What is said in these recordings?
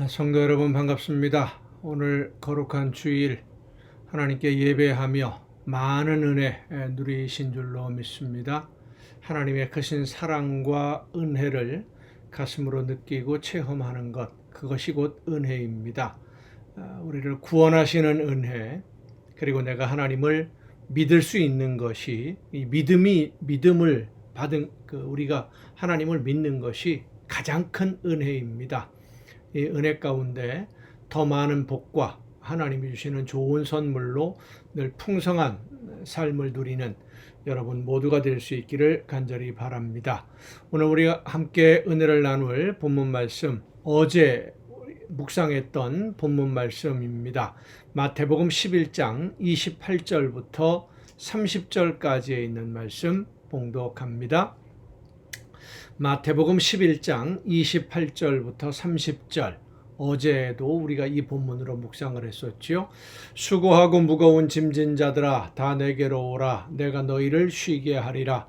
성도 여러분 반갑습니다. 오늘 거룩한 주일 하나님께 예배하며 많은 은혜 누리신 줄로 믿습니다. 하나님의 크신 사랑과 은혜를 가슴으로 느끼고 체험하는 것, 그것이 곧 은혜입니다. 우리를 구원하시는 은혜, 그리고 내가 하나님을 믿을 수 있는 것이, 이 믿음을 받은 우리가 하나님을 믿는 것이 가장 큰 은혜입니다. 이 은혜 가운데 더 많은 복과 하나님이 주시는 좋은 선물로 늘 풍성한 삶을 누리는 여러분 모두가 될 수 있기를 간절히 바랍니다. 오늘 우리가 함께 은혜를 나눌 본문 말씀, 어제 묵상했던 본문 말씀입니다. 마태복음 11장 28절부터 30절까지에 있는 말씀 봉독합니다. 마태복음 11장 28절부터 30절, 어제도 우리가 이 본문으로 묵상을 했었죠. 수고하고 무거운 짐진 자들아 다 내게로 오라. 내가 너희를 쉬게 하리라.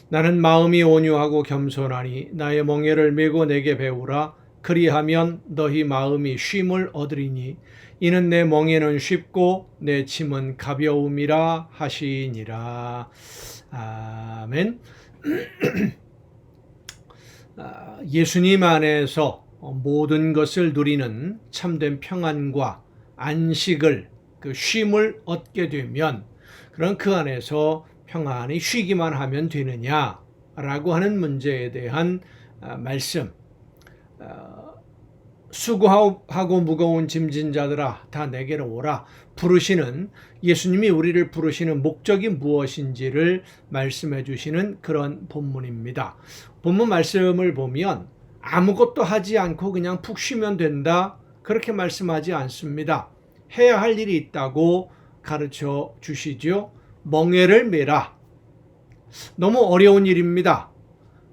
나는 마음이 온유하고 겸손하니 나의 멍에를 메고 내게 배우라. 그리하면 너희 마음이 쉼을 얻으리니 이는 내 멍에는 쉽고 내 짐은 가벼움이라 하시니라. 아멘. 예수님 안에서 모든 것을 누리는 참된 평안과 안식을, 그 쉼을 얻게 되면, 그럼 그 안에서 평안히 쉬기만 하면 되느냐라고 하는 문제에 대한 말씀. 수고하고 무거운 짐진 자들아 다 내게로 오라. 부르시는, 예수님이 우리를 부르시는 목적이 무엇인지를 말씀해 주시는 그런 본문입니다. 본문 말씀을 보면 아무것도 하지 않고 그냥 푹 쉬면 된다, 그렇게 말씀하지 않습니다. 해야 할 일이 있다고 가르쳐 주시죠. 멍에를 메라. 너무 어려운 일입니다.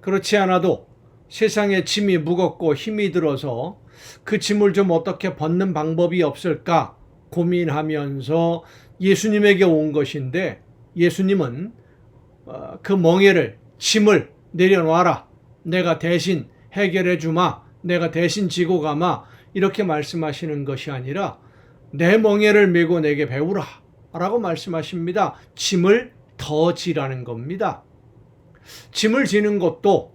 그렇지 않아도 세상에 짐이 무겁고 힘이 들어서 그 짐을 좀 어떻게 벗는 방법이 없을까 고민하면서 예수님에게 온 것인데, 예수님은 그 멍에를, 짐을 내려놔라. 내가 대신 해결해 주마. 내가 대신 지고 가마. 이렇게 말씀하시는 것이 아니라 내 멍에를 메고 내게 배우라 라고 말씀하십니다. 짐을 더 지라는 겁니다. 짐을 지는 것도,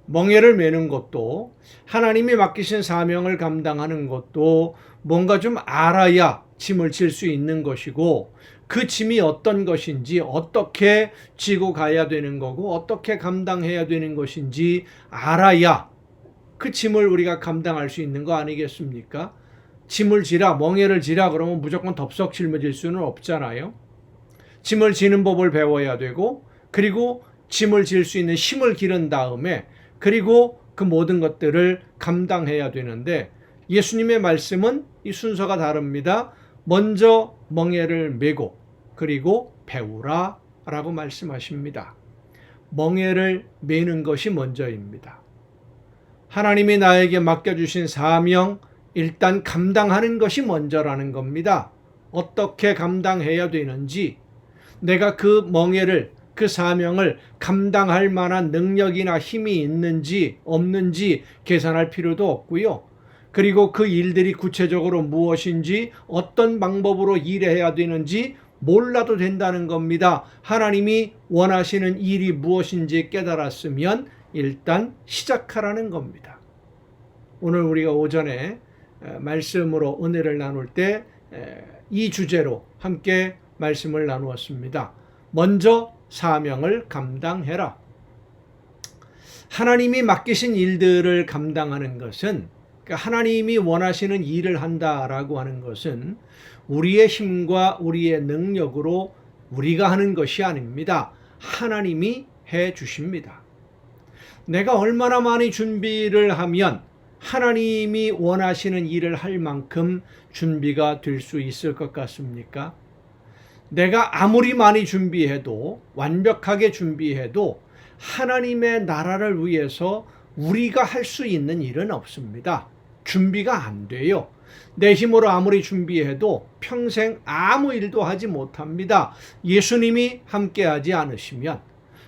멍에를 메는 것도, 하나님이 맡기신 사명을 감당하는 것도 뭔가 좀 알아야 짐을 질 수 있는 것이고, 그 짐이 어떤 것인지, 어떻게 지고 가야 되는 거고, 어떻게 감당해야 되는 것인지 알아야 그 짐을 우리가 감당할 수 있는 거 아니겠습니까? 짐을 지라, 멍에를 지라 그러면 무조건 덥석 짊어질 수는 없잖아요. 짐을 지는 법을 배워야 되고, 그리고 짐을 질 수 있는 힘을 기른 다음에, 그리고 그 모든 것들을 감당해야 되는데, 예수님의 말씀은 이 순서가 다릅니다. 먼저 멍에를 메고 그리고 배우라 라고 말씀하십니다. 멍에를 메는 것이 먼저입니다. 하나님이 나에게 맡겨주신 사명, 일단 감당하는 것이 먼저라는 겁니다. 어떻게 감당해야 되는지, 내가 그 멍에를, 그 사명을 감당할 만한 능력이나 힘이 있는지 없는지 계산할 필요도 없고요. 그리고 그 일들이 구체적으로 무엇인지, 어떤 방법으로 일해야 되는지 몰라도 된다는 겁니다. 하나님이 원하시는 일이 무엇인지 깨달았으면 일단 시작하라는 겁니다. 오늘 우리가 오전에 말씀으로 은혜를 나눌 때 이 주제로 함께 말씀을 나누었습니다. 먼저 사명을 감당해라. 하나님이 맡기신 일들을 감당하는 것은, 하나님이 원하시는 일을 한다라고 하는 것은 우리의 힘과 우리의 능력으로 우리가 하는 것이 아닙니다. 하나님이 해 주십니다. 내가 얼마나 많이 준비를 하면 하나님이 원하시는 일을 할 만큼 준비가 될 수 있을 것 같습니까? 내가 아무리 많이 준비해도, 완벽하게 준비해도 하나님의 나라를 위해서 우리가 할 수 있는 일은 없습니다. 준비가 안 돼요. 내 힘으로 아무리 준비해도 평생 아무 일도 하지 못합니다. 예수님이 함께하지 않으시면,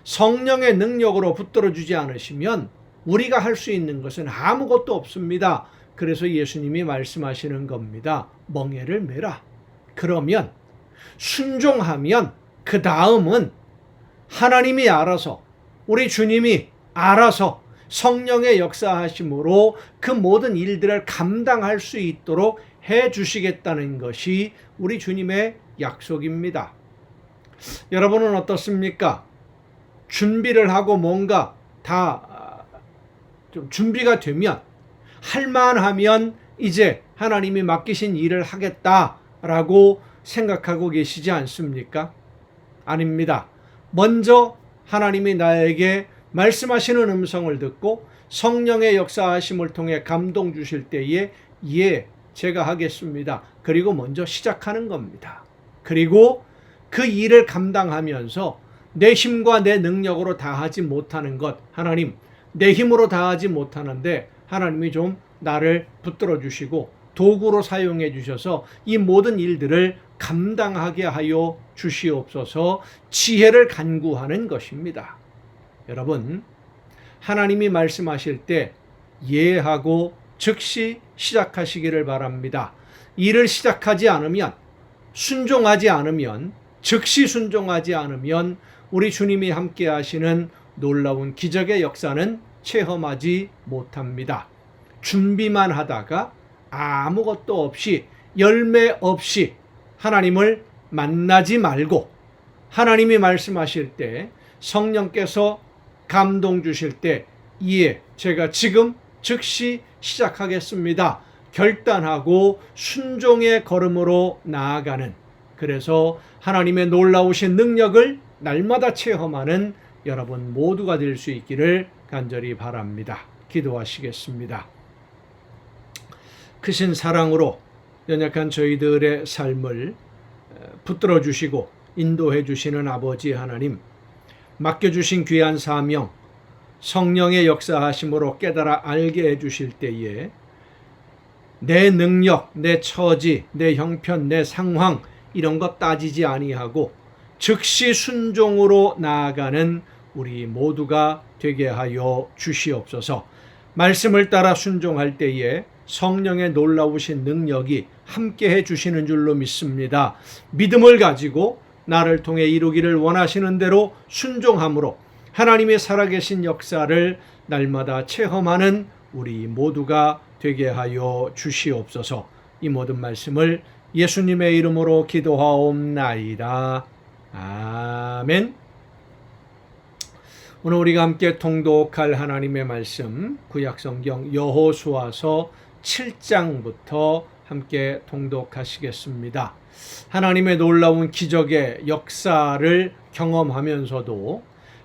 성령의 능력으로 붙들어 주지 않으시면 우리가 할 수 있는 것은 아무것도 없습니다. 그래서 예수님이 말씀하시는 겁니다. 멍에를 메라. 그러면 순종하면 그 다음은 하나님이 알아서, 우리 주님이 알아서 성령의 역사하심으로 그 모든 일들을 감당할 수 있도록 해 주시겠다는 것이 우리 주님의 약속입니다. 여러분은 어떻습니까? 준비를 하고 뭔가 다 좀 준비가 되면, 할만하면 이제 하나님이 맡기신 일을 하겠다라고 생각하고 계시지 않습니까? 아닙니다. 먼저 하나님이 나에게 말씀하시는 음성을 듣고 성령의 역사하심을 통해 감동 주실 때에 예, 제가 하겠습니다. 그리고 먼저 시작하는 겁니다. 그리고 그 일을 감당하면서 내 힘과 내 능력으로 다 하지 못하는 것, 하나님, 내 힘으로 다 하지 못하는데 하나님이 좀 나를 붙들어 주시고 도구로 사용해 주셔서 이 모든 일들을 감당하게 하여 주시옵소서. 지혜를 간구하는 것입니다. 여러분, 하나님이 말씀하실 때 예하고 즉시 시작하시기를 바랍니다. 일을 시작하지 않으면, 순종하지 않으면, 즉시 순종하지 않으면 우리 주님이 함께 하시는 놀라운 기적의 역사는 체험하지 못합니다. 준비만 하다가 아무것도 없이, 열매 없이 하나님을 만나지 말고, 하나님이 말씀하실 때, 성령께서 감동 주실 때 예, 제가 지금 즉시 시작하겠습니다. 결단하고 순종의 걸음으로 나아가는, 그래서 하나님의 놀라우신 능력을 날마다 체험하는 여러분 모두가 될 수 있기를 간절히 바랍니다. 기도하시겠습니다. 크신 사랑으로 연약한 저희들의 삶을 붙들어 주시고 인도해 주시는 아버지 하나님, 맡겨주신 귀한 사명, 성령의 역사하심으로 깨달아 알게 해주실 때에 내 능력, 내 처지, 내 형편, 내 상황 이런 것 따지지 아니하고 즉시 순종으로 나아가는 우리 모두가 되게 하여 주시옵소서. 말씀을 따라 순종할 때에 성령의 놀라우신 능력이 함께해 주시는 줄로 믿습니다. 믿음을 가지고 나를 통해 이루기를 원하시는 대로 순종함으로 하나님의 살아계신 역사를 날마다 체험하는 우리 모두가 되게 하여 주시옵소서. 이 모든 말씀을 예수님의 이름으로 기도하옵나이다. 아멘. 오늘 우리가 함께 통독할 하나님의 말씀, 구약성경 여호수아서 7장부터 함께 통독하시겠습니다. 하나님의 놀라운 기적의 역사를 경험하면서도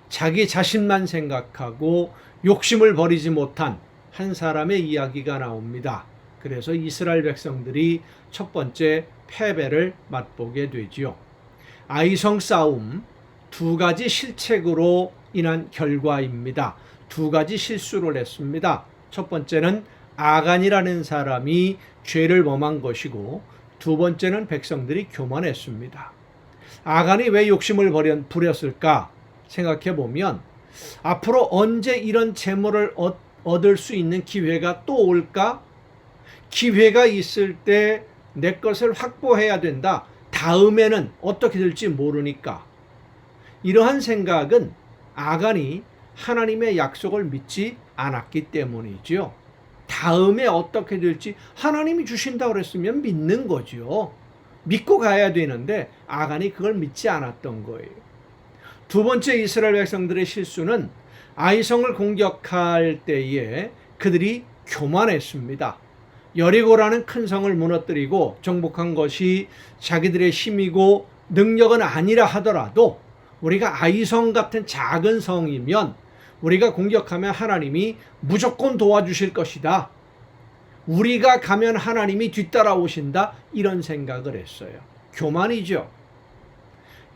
자기 자신만 생각하고 욕심을 버리지 못한 한 사람의 이야기가 나옵니다. 그래서 이스라엘 백성들이 첫 번째 패배를 맛보게 되지요. 아이성 싸움, 두 가지 실책으로 인한 결과입니다. 두 가지 실수를 했습니다. 첫 번째는 아간이라는 사람이 죄를 범한 것이고, 두 번째는 백성들이 교만했습니다. 아간이 왜 욕심을 부렸을까 생각해 보면, 앞으로 언제 이런 재물을 얻을 수 있는 기회가 또 올까? 기회가 있을 때 내 것을 확보해야 된다. 다음에는 어떻게 될지 모르니까. 이러한 생각은 아간이 하나님의 약속을 믿지 않았기 때문이죠. 다음에 어떻게 될지 하나님이 주신다고 그랬으면 믿는 거죠. 믿고 가야 되는데 아간이 그걸 믿지 않았던 거예요. 두 번째 이스라엘 백성들의 실수는 아이성을 공격할 때에 그들이 교만했습니다. 여리고라는 큰 성을 무너뜨리고 정복한 것이 자기들의 힘이고 능력은 아니라 하더라도 우리가 아이성 같은 작은 성이면 우리가 공격하면 하나님이 무조건 도와주실 것이다. 우리가 가면 하나님이 뒤따라오신다. 이런 생각을 했어요. 교만이죠.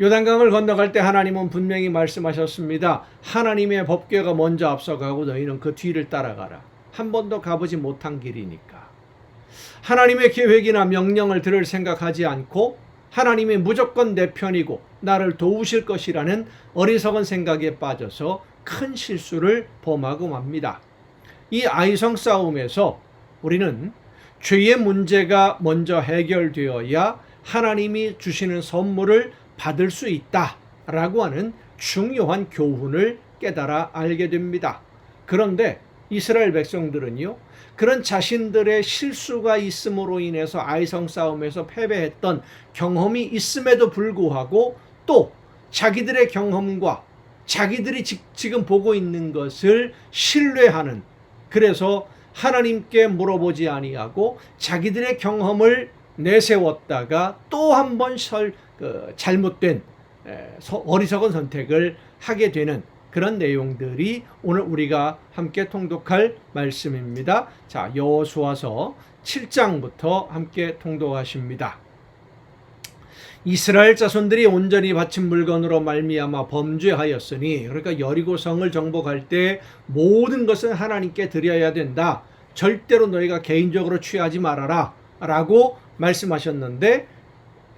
요단강을 건너갈 때 하나님은 분명히 말씀하셨습니다. 하나님의 법궤가 먼저 앞서가고 너희는 그 뒤를 따라가라. 한 번도 가보지 못한 길이니까. 하나님의 계획이나 명령을 들을 생각하지 않고 하나님이 무조건 내 편이고 나를 도우실 것이라는 어리석은 생각에 빠져서 큰 실수를 범하고 맙니다. 이 아이성 싸움에서 우리는 죄의 문제가 먼저 해결되어야 하나님이 주시는 선물을 받을 수 있다라고 하는 중요한 교훈을 깨달아 알게 됩니다. 그런데 이스라엘 백성들은요, 그런 자신들의 실수가 있음으로 인해서 아이성 싸움에서 패배했던 경험이 있음에도 불구하고 또 자기들의 경험과 자기들이 지금 보고 있는 것을 신뢰하는, 그래서 하나님께 물어보지 아니하고 자기들의 경험을 내세웠다가 또 한 번 잘못된 어리석은 선택을 하게 되는 그런 내용들이 오늘 우리가 함께 통독할 말씀입니다. 자, 여호수아서 7장부터 함께 통독하십니다. 이스라엘 자손들이 온전히 바친 물건으로 말미암아 범죄하였으니, 그러니까 여리고성을 정복할 때 모든 것은 하나님께 드려야 된다. 절대로 너희가 개인적으로 취하지 말아라 라고 말씀하셨는데,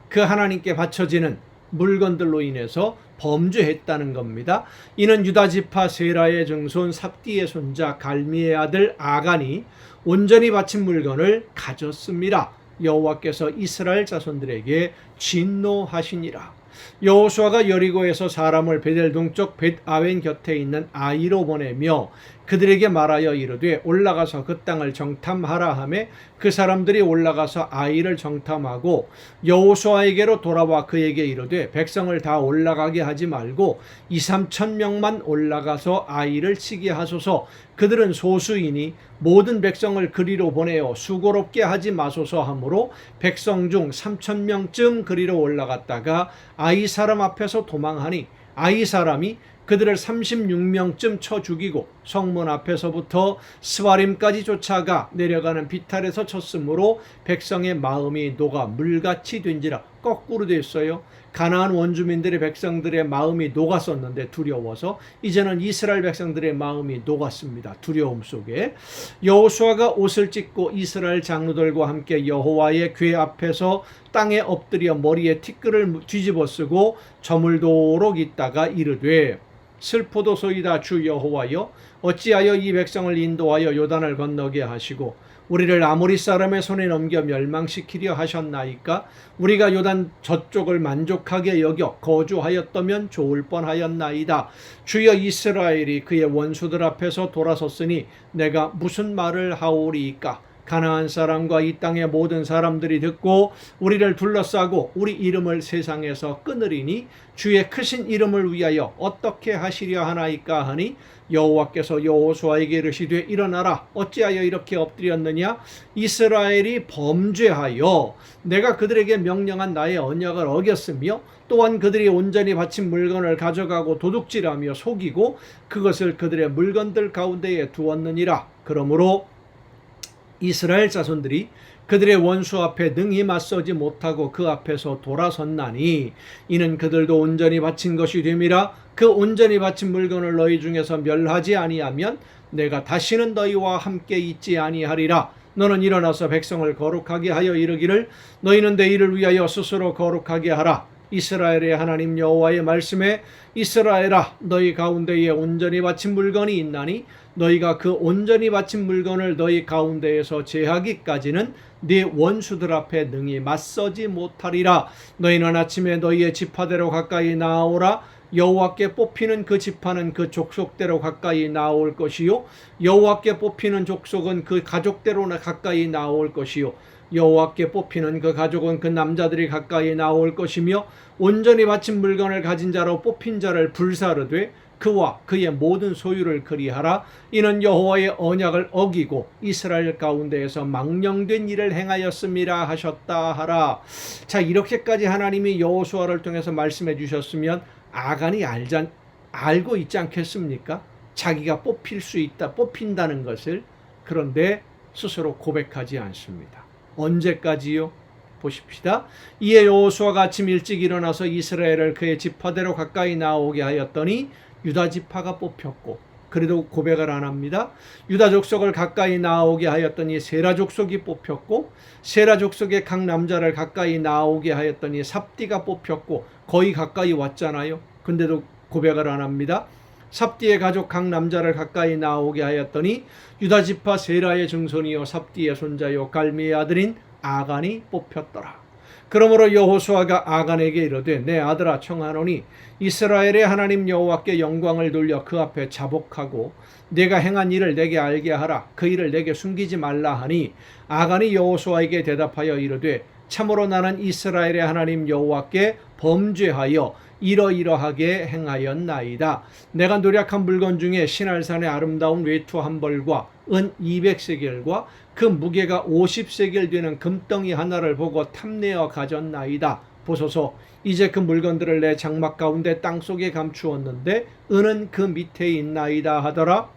그 하나님께 바쳐지는 물건들로 인해서 범죄했다는 겁니다. 이는 유다 지파 세라의 증손 삽디의 손자 갈미의 아들 아간이 온전히 바친 물건을 가졌습니다. 여호와께서 이스라엘 자손들에게 진노하시니라. 여호수아가 여리고에서 사람을 베델 동쪽 벳아웬 곁에 있는 아이로 보내며 그들에게 말하여 이르되 올라가서 그 땅을 정탐하라 하매 그 사람들이 올라가서 아이를 정탐하고 여호수아에게로 돌아와 그에게 이르되 백성을 다 올라가게 하지 말고 2-3천 명만 올라가서 아이를 치게 하소서. 그들은 소수이니 모든 백성을 그리로 보내어 수고롭게 하지 마소서 하므로 백성 중 3천 명쯤 그리로 올라갔다가 아이 사람 앞에서 도망하니 아이 사람이 그들을 36명쯤 쳐 죽이고 성문 앞에서부터 스바림까지 쫓아가 내려가는 비탈에서 쳤으므로 백성의 마음이 녹아 물같이 된지라. 거꾸로 됐어요. 가나안 원주민들의 백성들의 마음이 녹았었는데 두려워서 이제는 이스라엘 백성들의 마음이 녹았습니다. 두려움 속에 여호수아가 옷을 찢고 이스라엘 장로들과 함께 여호와의 궤 앞에서 땅에 엎드려 머리에 티끌을 뒤집어 쓰고 저물도록 있다가 이르되 슬프도소이다 주 여호와여, 어찌하여 이 백성을 인도하여 요단을 건너게 하시고 우리를 아모리 사람의 손에 넘겨 멸망시키려 하셨나이까? 우리가 요단 저쪽을 만족하게 여겨 거주하였다면 좋을 뻔하였나이다. 주여, 이스라엘이 그의 원수들 앞에서 돌아섰으니 내가 무슨 말을 하오리이까? 가나안 사람과 이 땅의 모든 사람들이 듣고 우리를 둘러싸고 우리 이름을 세상에서 끊으리니 주의 크신 이름을 위하여 어떻게 하시려 하나이까 하니 여호와께서 여호수아에게 이르시되 일어나라. 어찌하여 이렇게 엎드렸느냐? 이스라엘이 범죄하여 내가 그들에게 명령한 나의 언약을 어겼으며 또한 그들이 온전히 바친 물건을 가져가고 도둑질하며 속이고 그것을 그들의 물건들 가운데에 두었느니라. 그러므로 이스라엘 자손들이 그들의 원수 앞에 능히 맞서지 못하고 그 앞에서 돌아섰나니 이는 그들도 온전히 바친 것이 됨이라. 그 온전히 바친 물건을 너희 중에서 멸하지 아니하면 내가 다시는 너희와 함께 있지 아니하리라. 너는 일어나서 백성을 거룩하게 하여 이르기를 너희는 내 일을 위하여 스스로 거룩하게 하라. 이스라엘의 하나님 여호와의 말씀에 이스라엘아, 너희 가운데에 온전히 바친 물건이 있나니 너희가 그 온전히 바친 물건을 너희 가운데에서 제하기까지는 네 원수들 앞에 능히 맞서지 못하리라. 너희는 아침에 너희의 지파대로 가까이 나아오라. 여호와께 뽑히는 그 지파는 그 족속대로 가까이 나올 것이요 여호와께 뽑히는 족속은 그 가족대로 가까이 나올 것이요 여호와께 뽑히는 그 가족은 그 남자들이 가까이 나올 것이며 온전히 바친 물건을 가진 자로 뽑힌 자를 불사르되 그와 그의 모든 소유를 그리하라. 이는 여호와의 언약을 어기고 이스라엘 가운데에서 망령된 일을 행하였음이라 하셨다 하라. 자, 이렇게까지 하나님이 여호수아를 통해서 말씀해 주셨으면 아간이 알고 있지 않겠습니까? 자기가 뽑힐 수 있다, 뽑힌다는 것을. 그런데 스스로 고백하지 않습니다. 언제까지요? 보십시다. 이에 여호수아가 아침 일찍 일어나서 이스라엘을 그의 지파대로 가까이 나오게 하였더니 유다 지파가 뽑혔고, 그래도 고백을 안 합니다. 유다 족속을 가까이 나오게 하였더니 세라 족속이 뽑혔고, 세라 족속의 각 남자를 가까이 나오게 하였더니 삽디가 뽑혔고, 거의 가까이 왔잖아요. 근데도 고백을 안 합니다. 삽디의 가족 각 남자를 가까이 나오게 하였더니 유다 지파 세라의 증손이요 삽디의 손자요 갈미의 아들인 아간이 뽑혔더라. 그러므로 여호수아가 아간에게 이르되 내 아들아 청하노니 이스라엘의 하나님 여호와께 영광을 돌려 그 앞에 자복하고 내가 행한 일을 내게 알게 하라. 그 일을 내게 숨기지 말라 하니 아간이 여호수아에게 대답하여 이르되 참으로 나는 이스라엘의 하나님 여호와께 범죄하여 이러이러하게 행하였나이다. 내가 노력한 물건 중에 시날산의 아름다운 외투 한 벌과 은 200세겔과 그 무게가 50세겔 되는 금덩이 하나를 보고 탐내어 가졌나이다. 보소서 이제 그 물건들을 내 장막 가운데 땅속에 감추었는데 은은 그 밑에 있나이다 하더라.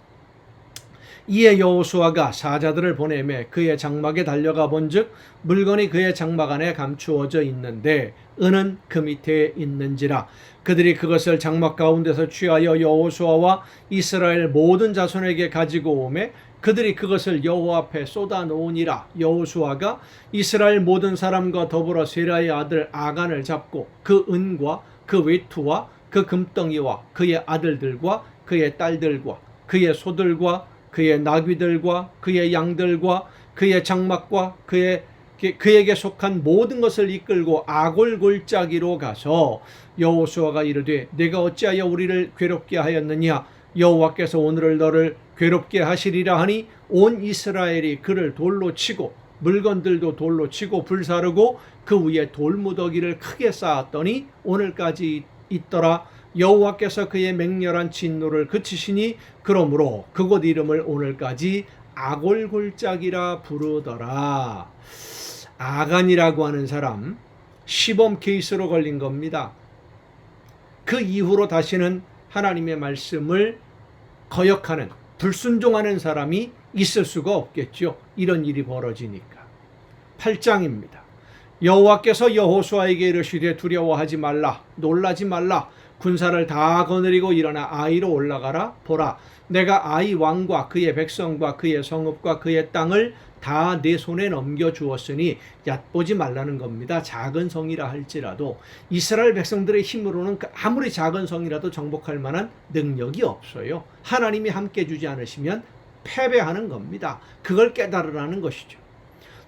이에 여호수아가 사자들을 보내매 그의 장막에 달려가 본즉 물건이 그의 장막 안에 감추어져 있는데 은은 그 밑에 있는지라. 그들이 그것을 장막 가운데서 취하여 여호수아와 이스라엘 모든 자손에게 가지고 오매 그들이 그것을 여호와 앞에 쏟아 놓으니라. 여호수아가 이스라엘 모든 사람과 더불어 세라의 아들 아간을 잡고 그 은과 그 외투와 그 금덩이와 그의 아들들과 그의 딸들과 그의 소들과 그의 나귀들과 그의 양들과 그의 장막과 그에게 속한 모든 것을 이끌고 아골 골짜기로 가서 여호수아가 이르되 내가 어찌하여 우리를 괴롭게 하였느냐. 여호와께서 오늘을 너를 괴롭게 하시리라 하니 온 이스라엘이 그를 돌로 치고 물건들도 돌로 치고 불사르고 그 위에 돌무더기를 크게 쌓았더니 오늘까지 있더라. 여호와께서 그의 맹렬한 진노를 그치시니 그러므로 그곳 이름을 오늘까지 아골골짜기라 부르더라. 아간이라고 하는 사람 시범 케이스로 걸린 겁니다. 그 이후로 다시는 하나님의 말씀을 거역하는 불순종하는 사람이 있을 수가 없겠죠. 이런 일이 벌어지니까. 8장입니다. 여호와께서 여호수아에게 이르시되 두려워하지 말라 놀라지 말라 군사를 다 거느리고 일어나 아이로 올라가라. 보라 내가 아이 왕과 그의 백성과 그의 성읍과 그의 땅을 다 내 손에 넘겨주었으니 얕보지 말라는 겁니다. 작은 성이라 할지라도 이스라엘 백성들의 힘으로는 아무리 작은 성이라도 정복할 만한 능력이 없어요. 하나님이 함께 주지 않으시면 패배하는 겁니다. 그걸 깨달으라는 것이죠.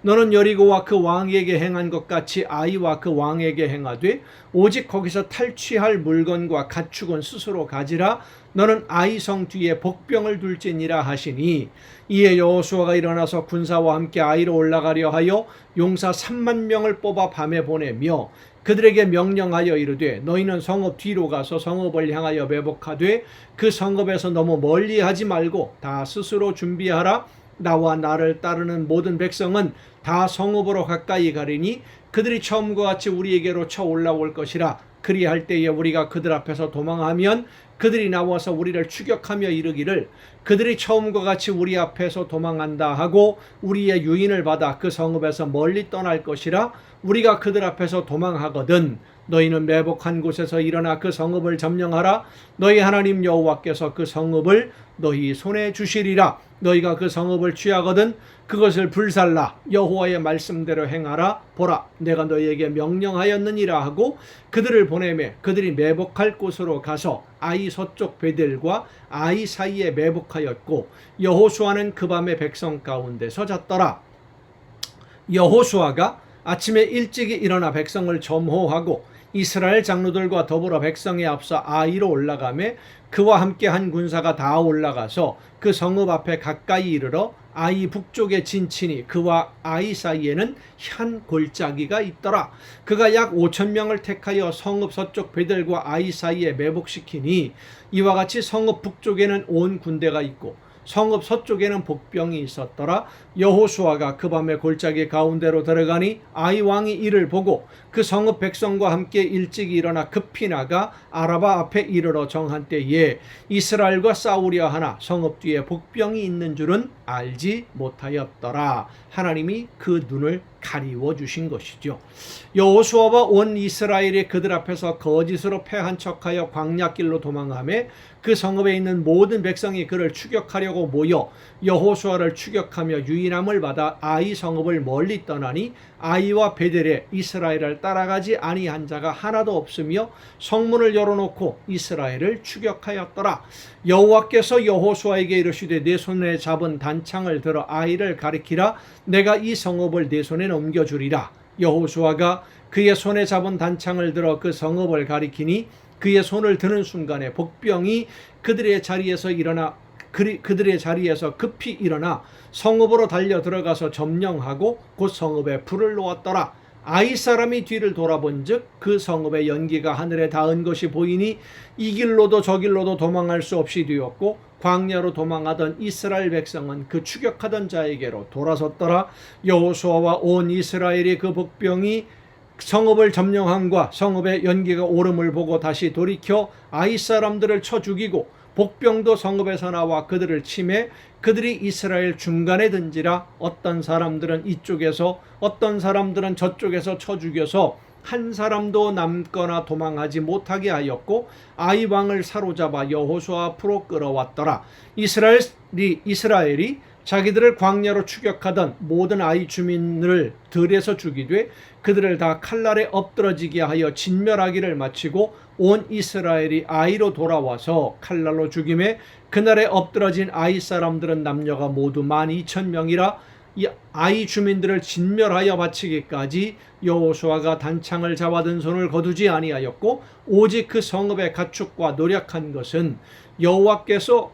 너는 여리고와 그 왕에게 행한 것 같이 아이와 그 왕에게 행하되 오직 거기서 탈취할 물건과 가축은 스스로 가지라. 너는 아이 성 뒤에 복병을 둘지니라 하시니 이에 여호수아가 일어나서 군사와 함께 아이로 올라가려 하여 용사 3만 명을 뽑아 밤에 보내며 그들에게 명령하여 이르되 너희는 성읍 뒤로 가서 성읍을 향하여 매복하되 그 성읍에서 너무 멀리 하지 말고 다 스스로 준비하라. 나와 나를 따르는 모든 백성은 다 성읍으로 가까이 가리니 그들이 처음과 같이 우리에게로 쳐 올라올 것이라. 그리할 때에 우리가 그들 앞에서 도망하면 그들이 나와서 우리를 추격하며 이르기를 그들이 처음과 같이 우리 앞에서 도망한다 하고 우리의 유인을 받아 그 성읍에서 멀리 떠날 것이라. 우리가 그들 앞에서 도망하거든 너희는 매복한 곳에서 일어나 그 성읍을 점령하라. 너희 하나님 여호와께서 그 성읍을 너희 손에 주시리라. 너희가 그 성읍을 취하거든 그것을 불살라. 여호와의 말씀대로 행하라. 보라 내가 너희에게 명령하였느니라 하고 그들을 보내매 그들이 매복할 곳으로 가서 아이 서쪽 베델과 아이 사이에 매복하였고 여호수아는 그 밤에 백성 가운데서 잤더라. 여호수아가 아침에 일찍이 일어나 백성을 점호하고 이스라엘 장로들과 더불어 백성에 앞서 아이로 올라가매 그와 함께 한 군사가 다 올라가서 그 성읍 앞에 가까이 이르러 아이 북쪽에 진치니 그와 아이 사이에는 한 골짜기가 있더라. 그가 약 5천 명을 택하여 성읍 서쪽 베델과 아이 사이에 매복시키니 이와 같이 성읍 북쪽에는 온 군대가 있고 성읍 서쪽에는 복병이 있었더라. 여호수아가 그 밤에 골짜기 가운데로 들어가니 아이 왕이 이를 보고 그 성읍 백성과 함께 일찍 일어나 급히 나가 아라바 앞에 이르러 정한 때에 이스라엘과 싸우려 하나 성읍 뒤에 복병이 있는 줄은 알지 못하였더라. 하나님이 그 눈을 가리워 주신 것이죠. 여호수아와 온 이스라엘이 그들 앞에서 거짓으로 패한 척하여 광야길로 도망하며 그 성읍에 있는 모든 백성이 그를 추격하려고 모여 여호수아를 추격하며 유인함을 받아 아이 성읍을 멀리 떠나니 아이와 베델에 이스라엘을 따라가지 아니한 자가 하나도 없으며 성문을 열어놓고 이스라엘을 추격하였더라. 여호와께서 여호수아에게 이르시되 내 손에 잡은 단창을 들어 아이를 가리키라. 내가 이 성읍을 내 손에 넘겨주리라. 여호수아가 그의 손에 잡은 단창을 들어 그 성읍을 가리키니 그의 손을 드는 순간에 복병이 그들의 자리에서 급히 일어나 성읍으로 달려 들어가서 점령하고 곧 성읍에 불을 놓았더라. 아이 사람이 뒤를 돌아본즉 그 성읍의 연기가 하늘에 닿은 것이 보이니 이 길로도 저 길로도 도망할 수 없이 되었고 광야로 도망하던 이스라엘 백성은 그 추격하던 자에게로 돌아섰더라. 여호수아와 온 이스라엘이 그 복병이 성읍을 점령함과 성읍의 연기가 오름을 보고 다시 돌이켜 아이 사람들을 쳐 죽이고 복병도 성읍에서 나와 그들을 치매 그들이 이스라엘 중간에 든지라. 어떤 사람들은 이쪽에서 어떤 사람들은 저쪽에서 쳐 죽여서 한 사람도 남거나 도망하지 못하게 하였고 아이 왕을 사로잡아 여호수아 앞으로 끌어왔더라. 이스라엘이 자기들을 광야로 추격하던 모든 아이 주민을 들에서 죽이되 그들을 다 칼날에 엎드러지게 하여 진멸하기를 마치고 온 이스라엘이 아이로 돌아와서 칼날로 죽임에 그날에 엎드러진 아이 사람들은 남녀가 모두 12,000명이라. 이 아이 주민들을 진멸하여 바치기까지 여호수아가 단창을 잡아든 손을 거두지 아니하였고 오직 그 성읍의 가축과 노력한 것은 여호와께서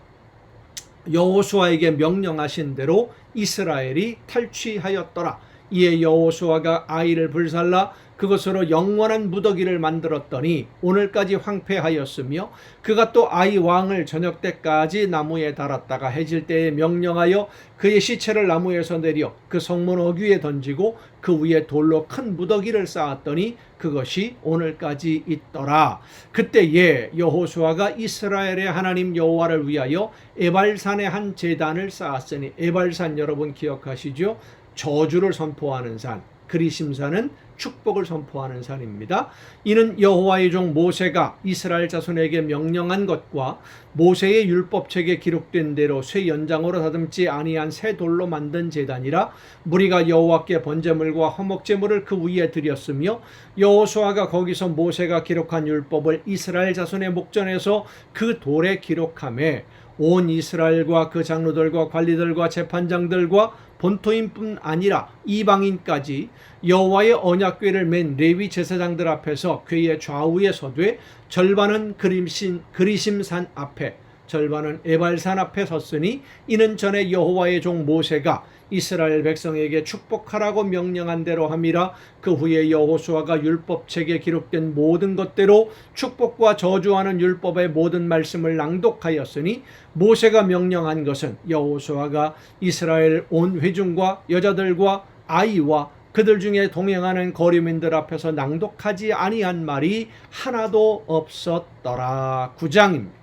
여호수아에게 명령하신 대로 이스라엘이 탈취하였더라. 이에 여호수아가 아이를 불살라 그것으로 영원한 무더기를 만들었더니 오늘까지 황폐하였으며 그가 또 아이 왕을 저녁 때까지 나무에 달았다가 해질 때에 명령하여 그의 시체를 나무에서 내려 그 성문 어귀에 던지고 그 위에 돌로 큰 무더기를 쌓았더니 그것이 오늘까지 있더라. 그때에 여호수아가 이스라엘의 하나님 여호와를 위하여 에발산에 한 제단을 쌓았으니 에발산 여러분 기억하시죠? 저주를 선포하는 산, 그리심산은 축복을 선포하는 산입니다. 이는 여호와의 종 모세가 이스라엘 자손에게 명령한 것과 모세의 율법책에 기록된 대로 쇠 연장으로 다듬지 아니한 새 돌로 만든 제단이라. 무리가 여호와께 번제물과 화목제물을 그 위에 드렸으며 여호수아가 거기서 모세가 기록한 율법을 이스라엘 자손의 목전에서 그 돌에 기록하매 온 이스라엘과 그 장로들과 관리들과 재판장들과 본토인뿐 아니라 이방인까지 여호와의 언약궤를 맨 레위 제사장들 앞에서 궤의 좌우에 서되 절반은 그리심산 앞에 절반은 에발산 앞에 섰으니 이는 전에 여호와의 종 모세가 이스라엘 백성에게 축복하라고 명령한 대로 함이라. 그 후에 여호수아가 율법책에 기록된 모든 것대로 축복과 저주하는 율법의 모든 말씀을 낭독하였으니 모세가 명령한 것은 여호수아가 이스라엘 온 회중과 여자들과 아이와 그들 중에 동행하는 거류민들 앞에서 낭독하지 아니한 말이 하나도 없었더라. 9장입니다.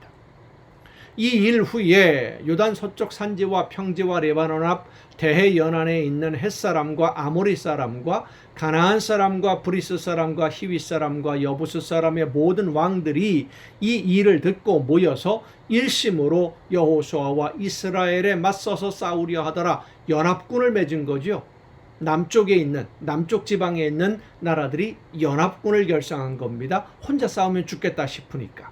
이 일 후에 요단 서쪽 산지와 평지와 레바논 앞 대해 연안에 있는 햇사람과 아모리 사람과 가나안 사람과 브리스 사람과 히윗 사람과 여부스 사람의 모든 왕들이 이 일을 듣고 모여서 일심으로 여호수아와 이스라엘에 맞서서 싸우려 하더라. 연합군을 맺은 거죠. 남쪽 지방에 있는 나라들이 연합군을 결성한 겁니다. 혼자 싸우면 죽겠다 싶으니까.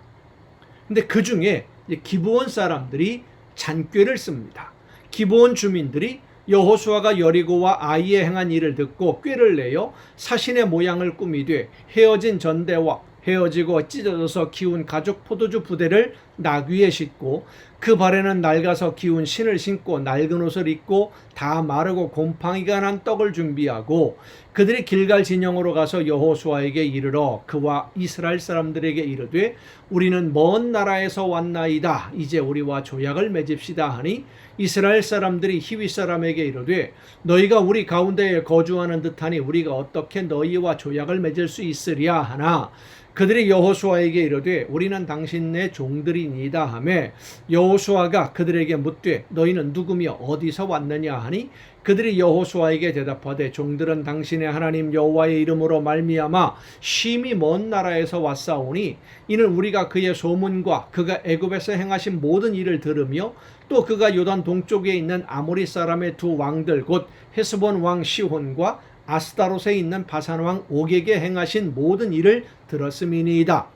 근데 그 중에 기브온 사람들이 잔꾀를 씁니다. 기브온 주민들이 여호수아가 여리고와 아이에 행한 일을 듣고 꾀를 내어 사신의 모양을 꾸미되 헤어진 전대와 헤어지고 찢어져서 기운 가죽 포도주 부대를 나귀에 싣고 그 발에는 낡아서 기운 신을 신고 낡은 옷을 입고 다 마르고 곰팡이가 난 떡을 준비하고 그들이 길갈 진영으로 가서 여호수아에게 이르러 그와 이스라엘 사람들에게 이르되 우리는 먼 나라에서 왔나이다. 이제 우리와 조약을 맺읍시다 하니 이스라엘 사람들이 히윗 사람에게 이르되 너희가 우리 가운데에 거주하는 듯하니 우리가 어떻게 너희와 조약을 맺을 수 있으랴 하나 그들이 여호수아에게 이르되 우리는 당신네 종들이 종들이니이다 하매 여호수아가 그들에게 묻되 너희는 누구며 어디서 왔느냐 하니 그들이 여호수아에게 대답하되 종들은 당신의 하나님 여호와의 이름으로 말미암아 심히 먼 나라에서 왔사오니 이는 우리가 그의 소문과 그가 애굽에서 행하신 모든 일을 들으며 또 그가 요단 동쪽에 있는 아모리 사람의 두 왕들 곧 헤스본 왕 시혼과 아스타롯에 있는 바산 왕 옥에게 행하신 모든 일을 들었음이니이다.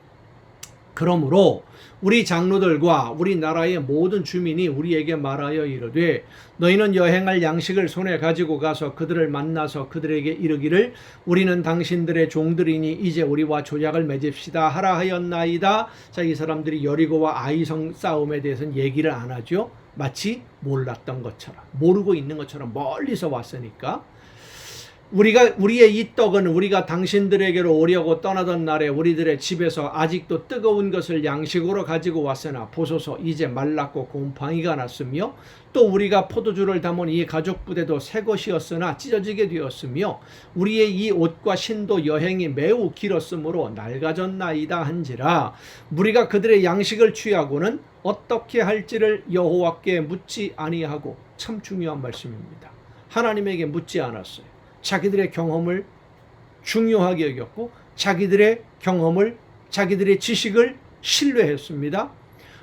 그러므로 우리 장로들과 우리 나라의 모든 주민이 우리에게 말하여 이르되 너희는 여행할 양식을 손에 가지고 가서 그들을 만나서 그들에게 이르기를 우리는 당신들의 종들이니 이제 우리와 조약을 맺읍시다 하라 하였나이다. 자, 이 사람들이 여리고와 아이성 싸움에 대해서는 얘기를 안 하죠. 마치 몰랐던 것처럼, 모르고 있는 것처럼 멀리서 왔으니까. 우리의 이 떡은 우리가 당신들에게로 오려고 떠나던 날에 우리들의 집에서 아직도 뜨거운 것을 양식으로 가지고 왔으나 보소서 이제 말랐고 곰팡이가 났으며 또 우리가 포도주를 담은 이 가죽 부대도 새 것이었으나 찢어지게 되었으며 우리의 이 옷과 신도 여행이 매우 길었으므로 낡아졌나이다 한지라. 우리가 그들의 양식을 취하고는 어떻게 할지를 여호와께 묻지 아니하고. 참 중요한 말씀입니다. 하나님에게 묻지 않았어요. 자기들의 경험을 중요하게 여겼고 자기들의 경험을, 자기들의 지식을 신뢰했습니다.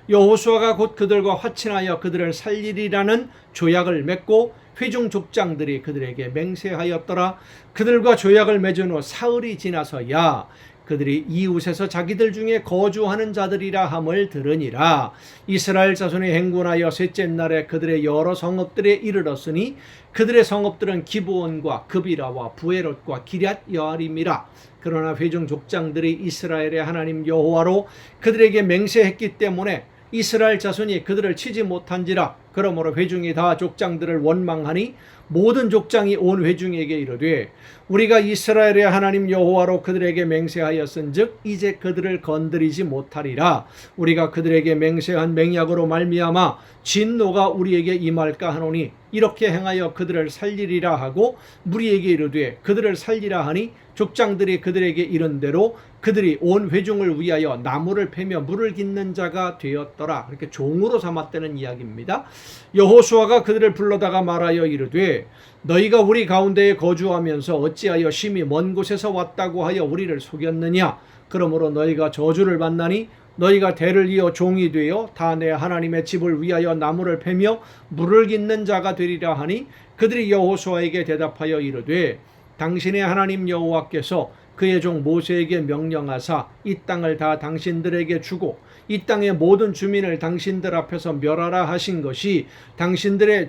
여호수아가 곧 그들과 화친하여 그들을 살리리라는 조약을 맺고 회중 족장들이 그들에게 맹세하였더라. 그들과 조약을 맺은 후 사흘이 지나서야 그들이 이웃에서 자기들 중에 거주하는 자들이라 함을 들으니라. 이스라엘 자손이 행군하여 셋째 날에 그들의 여러 성읍들에 이르렀으니 그들의 성읍들은 기브온과 그비라와 부에롯과 기럇 여아림이라. 그러나 회중 족장들이 이스라엘의 하나님 여호와로 그들에게 맹세했기 때문에 이스라엘 자손이 그들을 치지 못한지라. 그러므로 회중이 다 족장들을 원망하니 모든 족장이 온 회중에게 이르되 우리가 이스라엘의 하나님 여호와로 그들에게 맹세하였은즉 이제 그들을 건드리지 못하리라. 우리가 그들에게 맹세한 맹약으로 말미암아 진노가 우리에게 임할까 하노니 이렇게 행하여 그들을 살리리라 하고 무리에게 이르되 그들을 살리라 하니 족장들이 그들에게 이른 대로 그들이 온 회중을 위하여 나무를 패며 물을 깃는 자가 되었더라. 이렇게 종으로 삼았다는 이야기입니다. 여호수아가 그들을 불러다가 말하여 이르되 너희가 우리 가운데에 거주하면서 어찌하여 심히 먼 곳에서 왔다고 하여 우리를 속였느냐. 그러므로 너희가 저주를 받나니 너희가 대를 이어 종이 되어 다 내 하나님의 집을 위하여 나무를 패며 물을 깃는 자가 되리라 하니 그들이 여호수아에게 대답하여 이르되 당신의 하나님 여호와께서 그의 종 모세에게 명령하사 이 땅을 다 당신들에게 주고 이 땅의 모든 주민을 당신들 앞에서 멸하라 하신 것이 당신의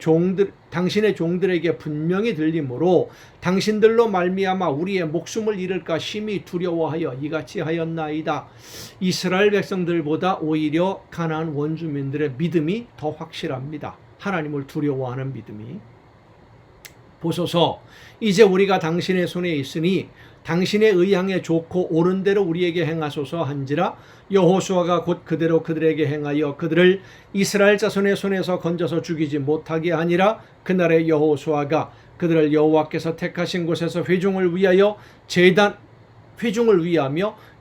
종들에게 분명히 들리므로 당신들로 말미암아 우리의 목숨을 잃을까 심히 두려워하여 이같이 하였나이다. 이스라엘 백성들보다 오히려 가나안 원주민들의 믿음이 더 확실합니다. 하나님을 두려워하는 믿음이. 보소서 이제 우리가 당신의 손에 있으니 당신의 의향에 좋고 옳은 대로 우리에게 행하소서 한지라. 여호수아가 곧 그대로 그들에게 행하여 그들을 이스라엘 자손의 손에서 건져서 죽이지 못하게 하니라. 그날에 여호수아가 그들을 여호와께서 택하신 곳에서 회중을 위하며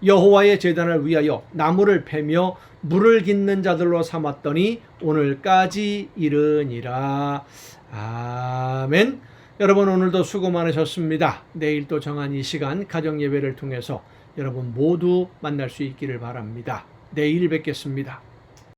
여호와의 제단을 위하여 나무를 패며 물을 깃는 자들로 삼았더니 오늘까지 이르니라. 아멘. 여러분 오늘도 수고 많으셨습니다. 내일 또 정한 이 시간 가정예배를 통해서 여러분 모두 만날 수 있기를 바랍니다. 내일 뵙겠습니다.